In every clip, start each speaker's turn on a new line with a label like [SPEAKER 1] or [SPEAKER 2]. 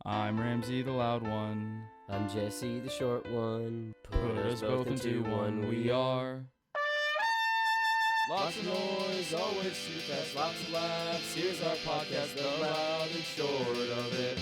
[SPEAKER 1] I'm Ramsey the loud one.
[SPEAKER 2] I'm Jesse the short one.
[SPEAKER 1] Put us both into one, we are.
[SPEAKER 2] Lots of noise, always too fast, lots of laughs. Here's our podcast, the loud and short of it.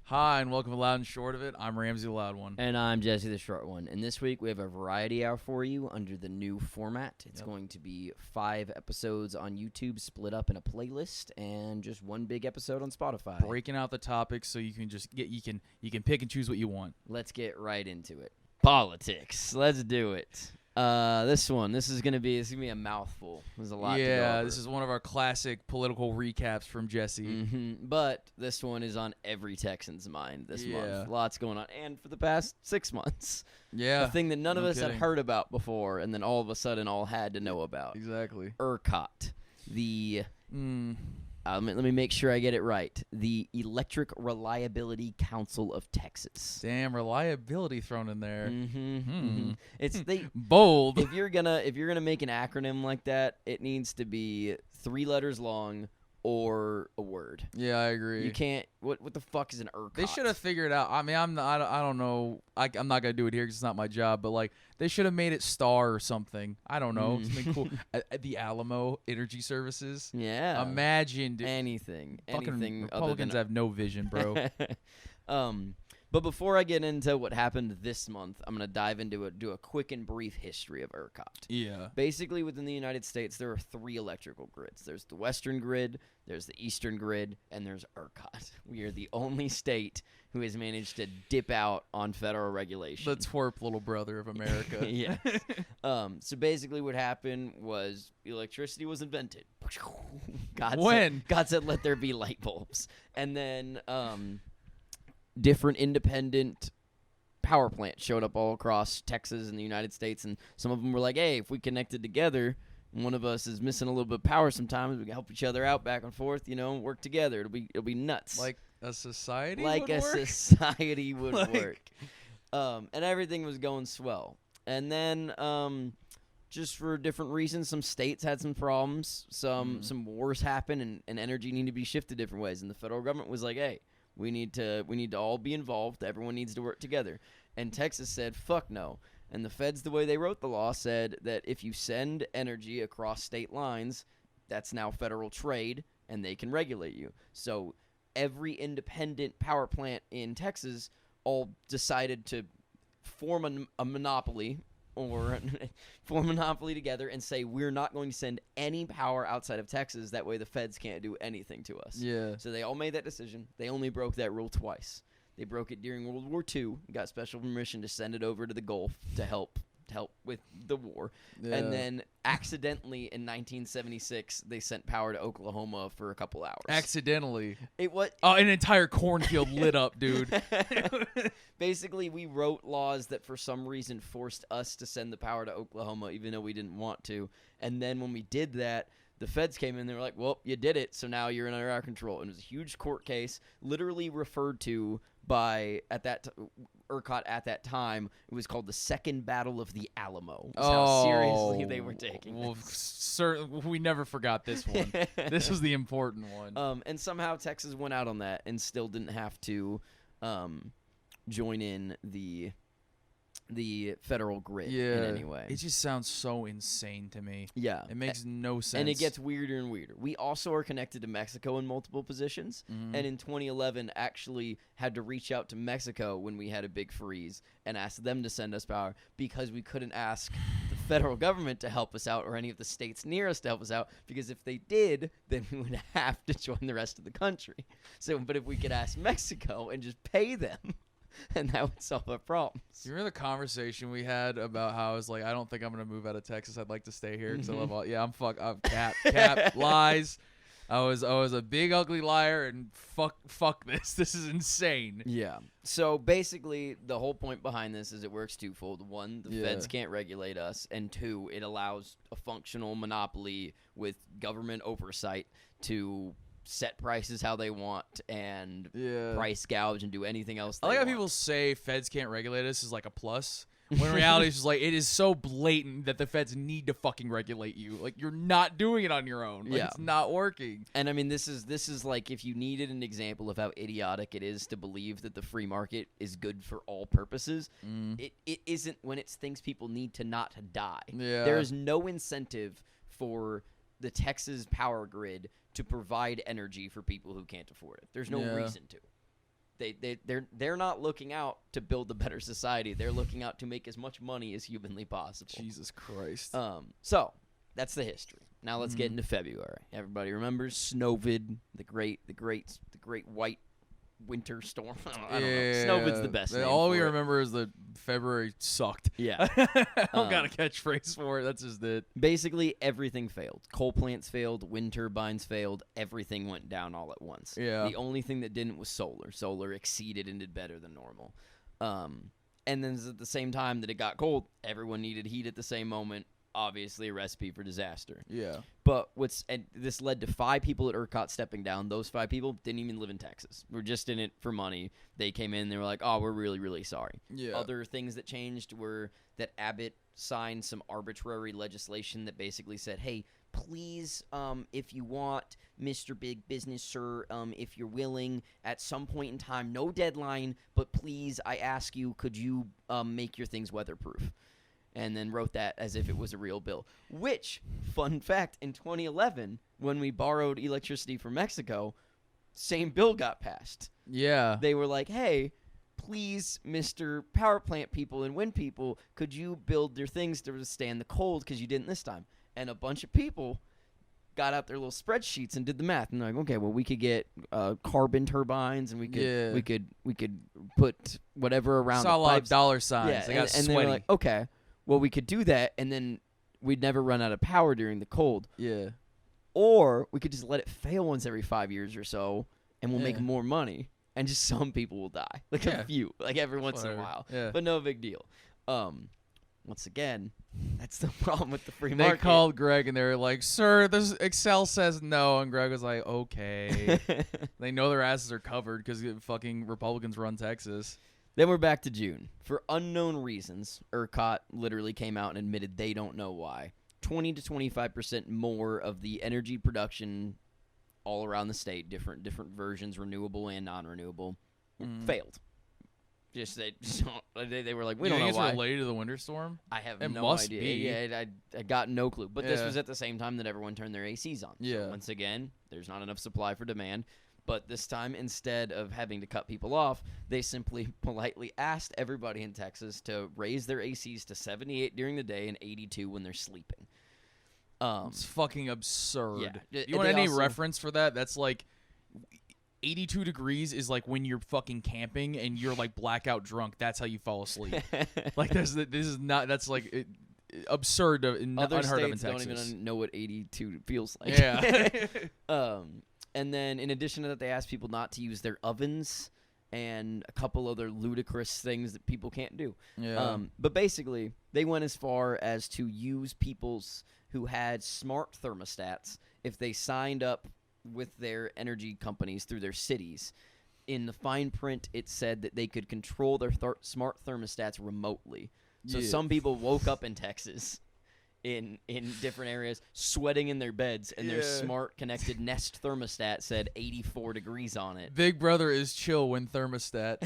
[SPEAKER 1] Hi, and welcome to Loud and Short of It. I'm Ramsey the loud one.
[SPEAKER 2] And I'm Jesse the short one. And this week we have a variety hour for you under the new format. It's going to be 5 episodes on YouTube split up in a playlist and just one big episode on Spotify.
[SPEAKER 1] Breaking out the topics so you can just you can pick and choose what you want.
[SPEAKER 2] Let's get right into it. Politics. Let's do it. This is gonna be a mouthful. There's a lot to go over.
[SPEAKER 1] This is one of our classic political recaps from Jesse.
[SPEAKER 2] Mm-hmm. But this one is on every Texan's mind this month. Lots going on, and for the past 6 months.
[SPEAKER 1] Yeah,
[SPEAKER 2] a thing that none of us had heard about before, and then all of a sudden all had to know about.
[SPEAKER 1] Exactly.
[SPEAKER 2] ERCOT, the let me make sure I get it right. The Electric Reliability Council of Texas.
[SPEAKER 1] Damn, reliability thrown in there.
[SPEAKER 2] It's
[SPEAKER 1] bold.
[SPEAKER 2] If you're gonna make an acronym like that, it needs to be 3 letters long or a word.
[SPEAKER 1] Yeah, I agree.
[SPEAKER 2] You can't. What the fuck is an ERCOT?
[SPEAKER 1] They should have figured out. I mean, I don't know. I'm not gonna do it here because it's not my job. But like, they should have made it STAR or something. I don't know. Something cool. The Alamo Energy Services.
[SPEAKER 2] Yeah.
[SPEAKER 1] Imagine, dude.
[SPEAKER 2] Anything.
[SPEAKER 1] Republicans have no vision, bro.
[SPEAKER 2] But before I get into what happened this month, I'm going to dive into do a quick and brief history of ERCOT.
[SPEAKER 1] Yeah.
[SPEAKER 2] Basically, within the United States, there are 3 electrical grids. There's the Western grid, there's the Eastern grid, and there's ERCOT. We are the only state who has managed to dip out on federal regulation.
[SPEAKER 1] The twerp little brother of America.
[SPEAKER 2] Yeah. So basically what happened was electricity was invented. God said, let there be light bulbs. And then different independent power plants showed up all across Texas and the United States, and some of them were like, hey, if we connected together, and one of us is missing a little bit of power sometimes, we can help each other out back and forth, work together. It'll be nuts.
[SPEAKER 1] Like a society
[SPEAKER 2] society would work. And everything was going swell. And then just for different reasons, some states had some problems, some wars happened, and energy needed to be shifted different ways, and the federal government was like, hey, we need to all be involved. Everyone needs to work together. And Texas said, fuck no. And the feds, the way they wrote the law, said that if you send energy across state lines, that's now federal trade, and they can regulate you. So every independent power plant in Texas all decided to form a monopoly or form a monopoly together and say, we're not going to send any power outside of Texas. That way the feds can't do anything to us.
[SPEAKER 1] Yeah.
[SPEAKER 2] So they all made that decision. They only broke that rule twice. They broke it during World War II, got special permission to send it over to the Gulf to help with the war. Yeah. And then accidentally in 1976, they sent power to Oklahoma for a couple hours.
[SPEAKER 1] Accidentally.
[SPEAKER 2] An
[SPEAKER 1] entire cornfield lit up, dude.
[SPEAKER 2] Basically, we wrote laws that for some reason forced us to send the power to Oklahoma, even though we didn't want to. And then when we did that, the feds came in, they were like, well, you did it, so now you're under our control. And it was a huge court case, literally referred to by, ERCOT at that time, it was called the Second Battle of the Alamo. How seriously they were taking
[SPEAKER 1] it. We never forgot this one. This was the important one.
[SPEAKER 2] And somehow Texas went out on that and still didn't have to join in the federal grid in any way.
[SPEAKER 1] It just sounds so insane to me.
[SPEAKER 2] Yeah.
[SPEAKER 1] It makes no sense.
[SPEAKER 2] And it gets weirder and weirder. We also are connected to Mexico in multiple positions, and in 2011 actually had to reach out to Mexico when we had a big freeze and ask them to send us power because we couldn't ask the federal government to help us out or any of the states near us to help us out, because if they did, then we would have to join the rest of the country. But if we could ask Mexico and just pay them, and that would solve our problems.
[SPEAKER 1] You remember the conversation we had about how I was like, I don't think I'm going to move out of Texas. I'd like to stay here because I love all. Yeah, I'm cap, lies. I was a big ugly liar, and fuck this. This is insane.
[SPEAKER 2] Yeah. So basically, the whole point behind this is it works twofold. 1, the feds can't regulate us, and 2, it allows a functional monopoly with government oversight to set prices how they want and price gouge and do anything else they
[SPEAKER 1] I like
[SPEAKER 2] want.
[SPEAKER 1] how people say feds can't regulate us is like a plus, When in reality, it's just like, it is so blatant that the feds need to fucking regulate you. Like, you're not doing it on your own. Like, it's not working.
[SPEAKER 2] And I mean, this is like, if you needed an example of how idiotic it is to believe that the free market is good for all purposes, it isn't when it's things people need to not die.
[SPEAKER 1] Yeah.
[SPEAKER 2] There is no incentive for the Texas power grid to provide energy for people who can't afford it. There's no reason to. They're not looking out to build a better society. They're looking out to make as much money as humanly possible.
[SPEAKER 1] Jesus Christ.
[SPEAKER 2] So that's the history. Now let's get into February. Everybody remembers Snowvid, the great white winter storm. I don't know. Snowvid's the best.
[SPEAKER 1] All we remember is that February sucked.
[SPEAKER 2] Yeah.
[SPEAKER 1] I don't got a catchphrase for it. That's just it.
[SPEAKER 2] Basically, everything failed. Coal plants failed. Wind turbines failed. Everything went down all at once.
[SPEAKER 1] Yeah.
[SPEAKER 2] The only thing that didn't was solar. Solar exceeded and did better than normal. And then at the same time that it got cold, everyone needed heat at the same moment. Obviously a recipe for disaster.
[SPEAKER 1] Yeah.
[SPEAKER 2] But this led to 5 people at ERCOT stepping down. Those 5 people didn't even live in Texas. We're just in it for money. They came in, they were like, "Oh, we're really, really sorry."
[SPEAKER 1] Yeah.
[SPEAKER 2] Other things that changed were that Abbott signed some arbitrary legislation that basically said, "Hey, please, if you want, Mr. Big Business, sir, if you're willing, at some point in time, no deadline, but please, I ask you, could you make your things weatherproof?" And then wrote that as if it was a real bill. Which, fun fact, in 2011, when we borrowed electricity from Mexico, same bill got passed.
[SPEAKER 1] Yeah.
[SPEAKER 2] They were like, "Hey, please, Mr. Power Plant people and wind people, could you build your things to withstand the cold because you didn't this time?" And a bunch of people got out their little spreadsheets and did the math. And they're like, "Okay, well, we could get carbon turbines, and we could put whatever around
[SPEAKER 1] saw a
[SPEAKER 2] the
[SPEAKER 1] lot of
[SPEAKER 2] pipes."
[SPEAKER 1] dollar signs.
[SPEAKER 2] Yeah,
[SPEAKER 1] They got
[SPEAKER 2] and
[SPEAKER 1] sweaty.
[SPEAKER 2] they were like, "Okay, well, we could do that, and then we'd never run out of power during the cold.
[SPEAKER 1] Yeah.
[SPEAKER 2] Or we could just let it fail once every 5 years or so, and we'll make more money, and just some people will die. Like a few, like every once in a while.
[SPEAKER 1] Yeah.
[SPEAKER 2] But no big deal." Once again, that's the problem with the free market.
[SPEAKER 1] They called Greg, and they were like, "Sir, this Excel says no." And Greg was like, "Okay." They know their asses are covered because fucking Republicans run Texas.
[SPEAKER 2] Then we're back to June. For unknown reasons, ERCOT literally came out and admitted they don't know why. 20 to 25% more of the energy production all around the state, different versions, renewable and non-renewable, failed. They were like, "We don't know why."
[SPEAKER 1] It's related to the winter storm?
[SPEAKER 2] I have
[SPEAKER 1] It
[SPEAKER 2] no
[SPEAKER 1] must
[SPEAKER 2] idea.
[SPEAKER 1] be.
[SPEAKER 2] Yeah, I got no clue. But this was at the same time that everyone turned their ACs on.
[SPEAKER 1] Yeah.
[SPEAKER 2] So once again, there's not enough supply for demand. But this time, instead of having to cut people off, they simply politely asked everybody in Texas to raise their ACs to 78 during the day and 82 when they're sleeping.
[SPEAKER 1] It's fucking absurd.
[SPEAKER 2] Yeah.
[SPEAKER 1] You want any reference for that? That's like 82 degrees is like when you're fucking camping and you're like blackout drunk. That's how you fall asleep. Like this is not. That's like absurd.
[SPEAKER 2] Other
[SPEAKER 1] unheard of in
[SPEAKER 2] states
[SPEAKER 1] Texas.
[SPEAKER 2] don't even know what 82 feels like.
[SPEAKER 1] Yeah.
[SPEAKER 2] And then in addition to that, they asked people not to use their ovens and a couple other ludicrous things that people can't do.
[SPEAKER 1] Yeah.
[SPEAKER 2] But basically, they went as far as to use people's who had smart thermostats if they signed up with their energy companies through their cities. In the fine print, it said that they could control their smart thermostats remotely. So some people woke up in Texas in different areas sweating in their beds, and their smart connected Nest thermostat said 84 degrees on it.
[SPEAKER 1] Big Brother is chill when thermostat.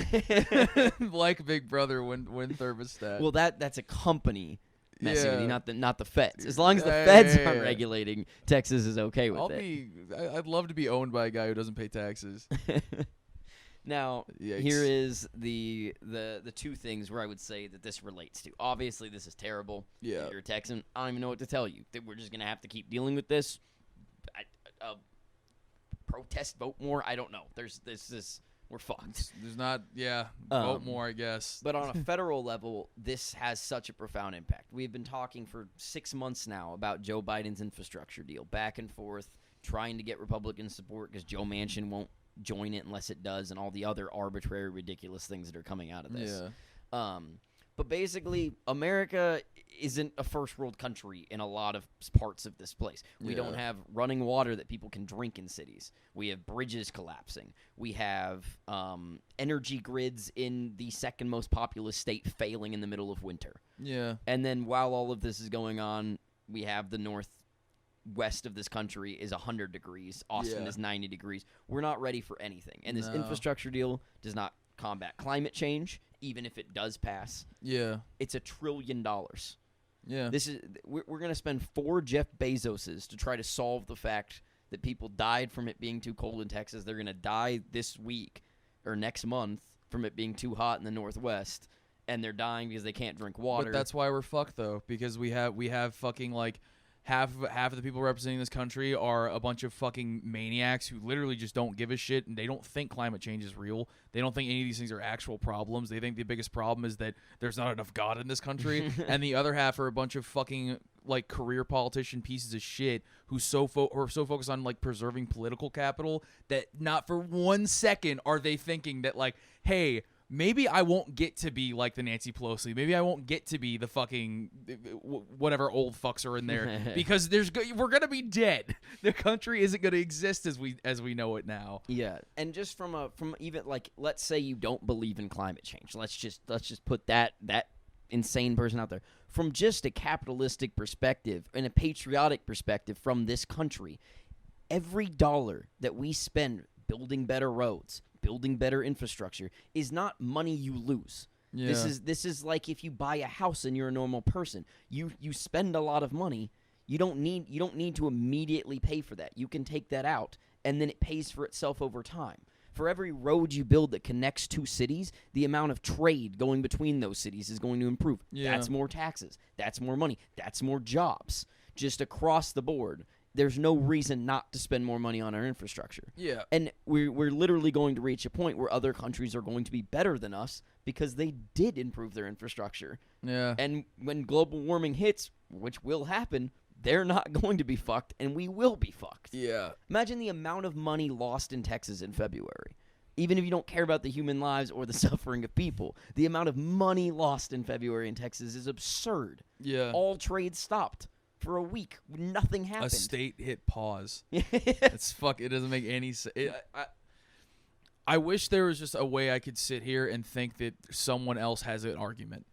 [SPEAKER 1] Like Big Brother when thermostat.
[SPEAKER 2] Well, that's a company messing with you, not the feds. As long as the feds aren't regulating, Texas is okay with it.
[SPEAKER 1] I'd love to be owned by a guy who doesn't pay taxes.
[SPEAKER 2] Now,
[SPEAKER 1] Yikes.
[SPEAKER 2] Here is the two things where I would say that this relates to. Obviously, this is terrible.
[SPEAKER 1] Yeah.
[SPEAKER 2] If you're a Texan, I don't even know what to tell you. That we're just going to have to keep dealing with this. Protest, vote more. I don't know. We're fucked.
[SPEAKER 1] There's not, vote more, I guess.
[SPEAKER 2] But on a federal level, this has such a profound impact. We've been talking for 6 months now about Joe Biden's infrastructure deal, back and forth, trying to get Republican support because Joe Manchin won't join it unless it does, and all the other arbitrary, ridiculous things that are coming out of this.
[SPEAKER 1] Yeah.
[SPEAKER 2] But basically, America isn't a first world country in a lot of parts of this place. We don't have running water that people can drink in cities. We have bridges collapsing. We have energy grids in the second most populous state failing in the middle of winter.
[SPEAKER 1] Yeah.
[SPEAKER 2] And then while all of this is going on, we have the northwest of this country is 100 degrees. Austin is 90 degrees. We're not ready for anything. And this infrastructure deal does not combat climate change, even if it does pass.
[SPEAKER 1] Yeah.
[SPEAKER 2] It's $1 trillion.
[SPEAKER 1] Yeah.
[SPEAKER 2] We're going to spend 4 Jeff Bezoses to try to solve the fact that people died from it being too cold in Texas. They're going to die this week or next month from it being too hot in the Northwest, and they're dying because they can't drink water.
[SPEAKER 1] But that's why we're fucked, though, because we have fucking, like, half of the people representing this country are a bunch of fucking maniacs who literally just don't give a shit, and they don't think climate change is real. They don't think any of these things are actual problems. They think the biggest problem is that there's not enough God in this country. And the other half are a bunch of fucking, like, career politician pieces of shit who are so focused on, like, preserving political capital that not for 1 second are they thinking that, like, hey, maybe I won't get to be like the Nancy Pelosi. Maybe I won't get to be the fucking whatever old fucks are in there because we're gonna be dead. The country isn't gonna exist as we know it now.
[SPEAKER 2] Yeah, and just from even like, let's say you don't believe in climate change. Let's just put that insane person out there. From just a capitalistic perspective and a patriotic perspective from this country, every dollar that we spend building better roads, building better infrastructure is not money you lose.
[SPEAKER 1] Yeah.
[SPEAKER 2] This is like if you buy a house and you're a normal person. You spend a lot of money. You don't need to immediately pay for that. You can take that out and then it pays for itself over time. For every road you build that connects 2 cities, the amount of trade going between those cities is going to improve.
[SPEAKER 1] Yeah.
[SPEAKER 2] That's more taxes. That's more money. That's more jobs. Just across the board. There's no reason not to spend more money on our infrastructure.
[SPEAKER 1] Yeah.
[SPEAKER 2] And we're literally going to reach a point where other countries are going to be better than us because they did improve their infrastructure.
[SPEAKER 1] Yeah.
[SPEAKER 2] And when global warming hits, which will happen, they're not going to be fucked, and we will be fucked.
[SPEAKER 1] Yeah.
[SPEAKER 2] Imagine the amount of money lost in Texas in February. Even if you don't care about the human lives or the suffering of people, the amount of money lost in February in Texas is absurd.
[SPEAKER 1] Yeah.
[SPEAKER 2] All trade stopped. For a week, nothing happened.
[SPEAKER 1] A state hit pause. It's fuck. It doesn't make any sense. I wish there was just a way I could sit here and think that someone else has an argument.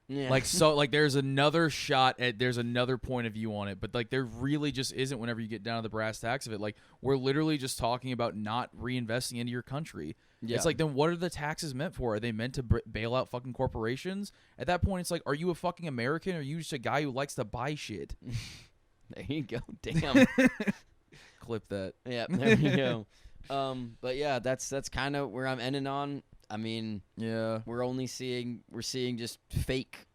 [SPEAKER 2] Yeah.
[SPEAKER 1] Like there's another shot at, there's another point of view on it, but like there really just isn't whenever you get down to the brass tacks of it. Like we're literally just talking about not reinvesting into your country. Yeah. It's like, then what are the taxes meant for? Are they meant to bail out fucking corporations? At that point, it's like, are you a fucking American or are you just a guy who likes to buy shit?
[SPEAKER 2] There you go. Damn.
[SPEAKER 1] Clip that.
[SPEAKER 2] Yeah, there you go. But yeah, that's kind of where I'm ending on. I mean,
[SPEAKER 1] yeah,
[SPEAKER 2] we're seeing just fake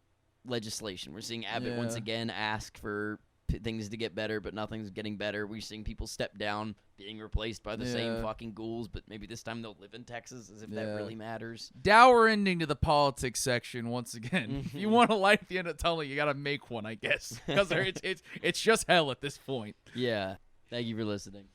[SPEAKER 2] legislation. We're seeing Abbott once again ask for things to get better, but nothing's getting better. We're seeing people step down, being replaced by the same fucking ghouls, but maybe this time they'll live in Texas, as if that really matters.
[SPEAKER 1] Dour ending to the politics section once again. If you want a light at the end of the tunnel, you gotta make one, I guess, because it's just hell at this point.
[SPEAKER 2] Yeah. Thank you for listening.